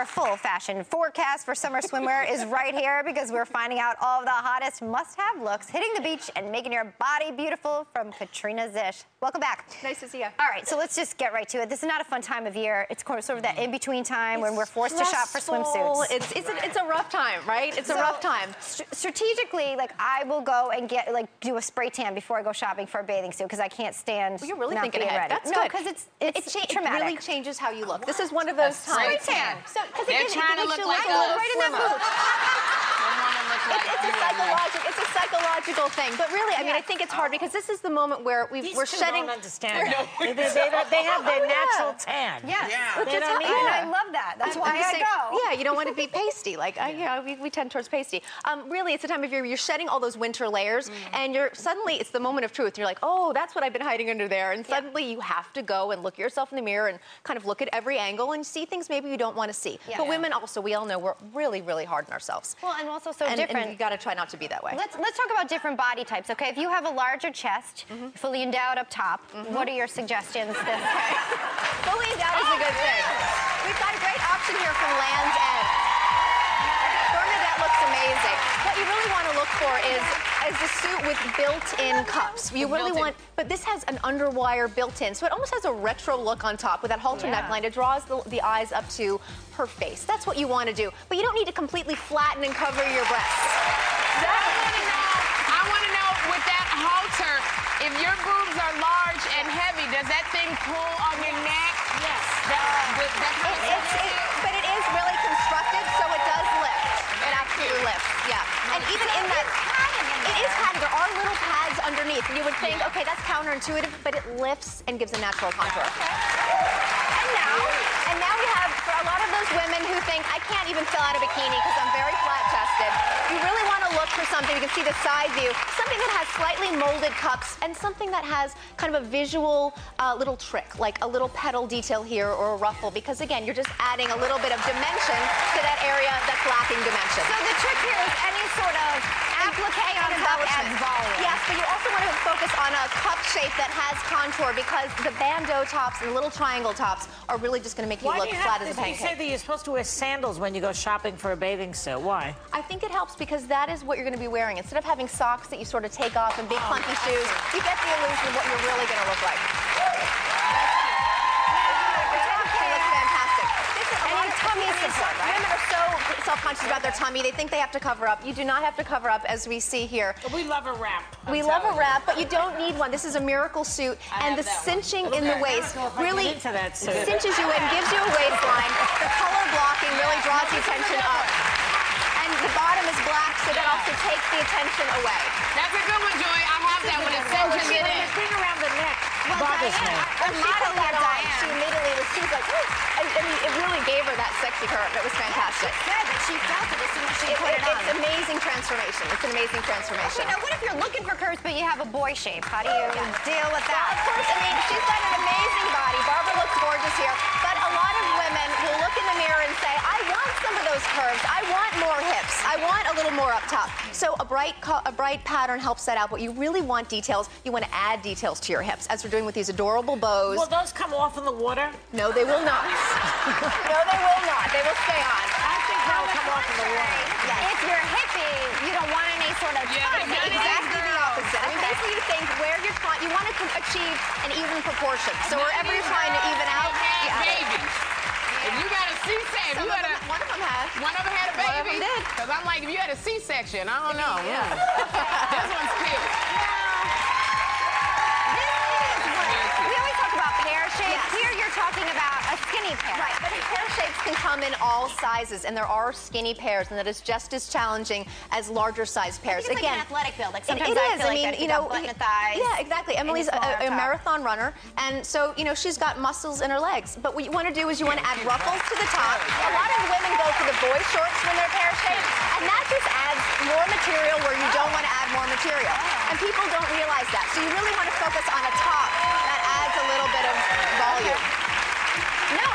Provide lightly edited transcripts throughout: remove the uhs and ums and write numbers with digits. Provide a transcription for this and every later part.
Our full fashion forecast for summer swimwear is right here because we're finding out all of the hottest must-have looks hitting the beach and making your body beautiful from Katrina Zish. Welcome back. Nice to see you. All right, so let's just get right to it. This is not a fun time of year. It's sort of that in-between time when we're forced to shop for swimsuits. It's a rough time, right? It's a rough time. Strategically, like, I will go and get, like, do a spray tan before I go shopping for a bathing suit because I can't stand Well, you're really not thinking being ahead. ready. That's no, good. because it really changes how you look. This is one of those times. Spray tan. So, They're trying to look like a right in that swimmer. It's a psychological thing, but really, I mean, I think it's hard because this is the moment where we're shedding. Don't understand. They have their natural tan. Yes. Yeah. They don't need And it. I love that. That's why I go. Yeah, you don't want to be pasty. Like, we tend towards pasty. Really, it's the time of year you're shedding all those winter layers, and suddenly it's the moment of truth. You're like, oh, that's what I've been hiding under there, and suddenly you have to go and look at yourself in the mirror and kind of look at every angle and see things maybe you don't want to see. Yeah. But women also, we all know we're really, really hard on ourselves. Well, and also so And different. you got to try not to be that way. Let's talk about different body types, okay? If you have a larger chest, fully endowed up top, what are your suggestions? Fully endowed is a good thing. We've got a great option here from Land's End. Bernadette looks amazing. What you really want to look for is the suit with built-in cups. You really want, but this has an underwire built-in, so it almost has a retro look on top with that halter neckline. It draws the eyes up to her face. That's what you want to do, but you don't need to completely flatten and cover your breasts. I want to know, with that halter, if your boobs are large and heavy, does that thing pull on your neck? Yes. But it is really constructed, so it does lift. It absolutely lifts, yeah. And even in that, it is padded. There are little pads underneath. And you would think, okay, that's counterintuitive, but it lifts and gives a natural contour. And now we have, for a lot of those women who think, I can't even fill out a bikini because I'm very flat-chested, you really want to look for something, you can see the side view, something that has slightly molded cups and something that has kind of a visual little trick, like a little petal detail here or a ruffle, because again, you're just adding a little bit of dimension to that area that's lacking dimension. So the trick here is any sort of applique on top adds volume. Yes, but you also want to focus on a cup shape that has contour because the bandeau tops and the little triangle tops are really just going to make you look flat as a pancake. You say that you're supposed to wear sandals when you go shopping for a bathing suit. Why? I think it helps because that is what you're going to be wearing. Instead of having socks that you sort of take off and big clunky shoes, you get the illusion of what you're really going to look like. Women are so self-conscious about their tummy. They think they have to cover up. You do not have to cover up, as we see here. But we love a wrap. We love a wrap, but you don't need one. This is a miracle suit, and the cinching in the waist really cinches you in, gives you a waistline. The color blocking really draws the attention up. And the bottom is black, so that also takes the attention away. That's a good one, Joy. I have that one. It cinches it in. The thing around the neck bothers me. She put that on. She immediately was, she was like, ooh. I mean, it really gave her that sexy curve. It was fantastic. She said that she felt it as soon as she put it on. It's amazing transformation. It's an amazing transformation. Okay, now what if you're looking for curves, but you have a boy shape? How do you deal with that? Well, of course, I mean, she's got an amazing body. Barbara looks gorgeous here. But a lot of women will look in the mirror and say, I want some of those curves. I want more hips. I want a little more up top. So a bright pattern helps that out. But you really want details. You want to add details to your hips, as we're doing with these adorable bows. Will those come off in the water? No, they will not. No, they will not. They will stay on. I think they'll come off in the water. Yes. If you're hippie, you don't want any sort of Exactly the opposite. I mean, basically you think where you're trying, you want to achieve an even proportion. So wherever you're trying to even out, babies. If you got a C-section, one of them has. One of them had a baby. One of them did. Because I'm like, if you had a C-section, I don't know. Yeah. This one's cute. We always talk about pear shapes. Yes. Here you're talking about a skinny pear. Right, but pear shapes can come in all sizes, and there are skinny pairs, and that is just as challenging as larger size pairs. It's Again, like an athletic build. Like it sometimes is. I feel I mean, like you know, button the thighs. yeah, exactly. Emily's a marathon runner, and so you know she's got muscles in her legs. But what you want to do is you want to add ruffles to the top. A lot of women go for the boy shorts when they're pear shaped, and that just adds more material where you don't want to add more material. And people don't realize that. So you really want to focus on a top that adds a little bit of volume. No,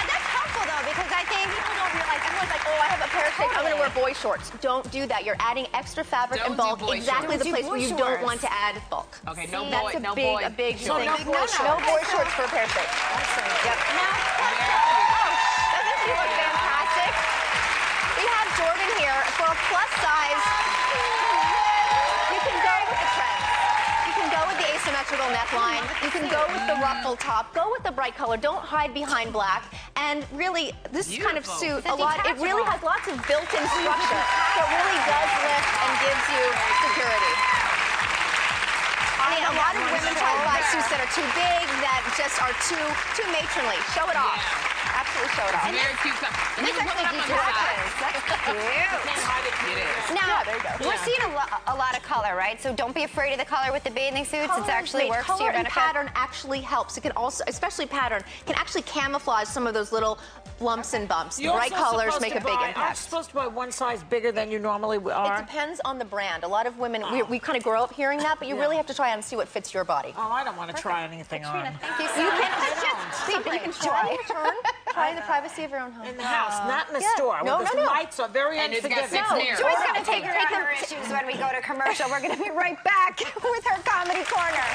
that's helpful though because I think People don't realize. Everyone's like, oh, I have a pear shape. I'm going to wear boy shorts. Don't do that. You're adding extra fabric and bulk exactly the place where you don't want to add bulk. Okay, no boy, That's no a boy. big So thing. no boy shorts. No boy shorts for a pear shape. Yep. doesn't she look fantastic? plus size, you can go with the trends. You can go with the asymmetrical neckline. You can go with the ruffle top. Go with the bright color. Don't hide behind black. And really, this kind of suit, it really has lots of built-in structure. So it really does lift and gives you security. I mean, a lot of women try to buy suits that are too big, that just are too matronly. Show it off. Absolutely show it off. Very cute stuff. And This you can actually put it up on the side. detaches. That's cute. Can't hide it. It is. Now, there you go. we're seeing a lot of color, right? So don't be afraid of the color with the bathing suits. It actually works to your benefit. Color and pattern actually helps. It can also, especially pattern, can actually camouflage some of those little lumps and bumps. The bright colors make a big Aren't you impact. supposed to buy one size bigger than you normally are? It depends on the brand. A lot of women, we kind of grow up hearing that, but you really have to try and see what fits your body. Oh, I don't want to try anything on. Thank you so much. You can try in the privacy of your own home. In the house, not in the store. No, where the lights are very And it's got unforgiving. 6 mirrors. Joy's going to take care of her issues when we go to commercial. We're going to be right back with her Comedy Corner.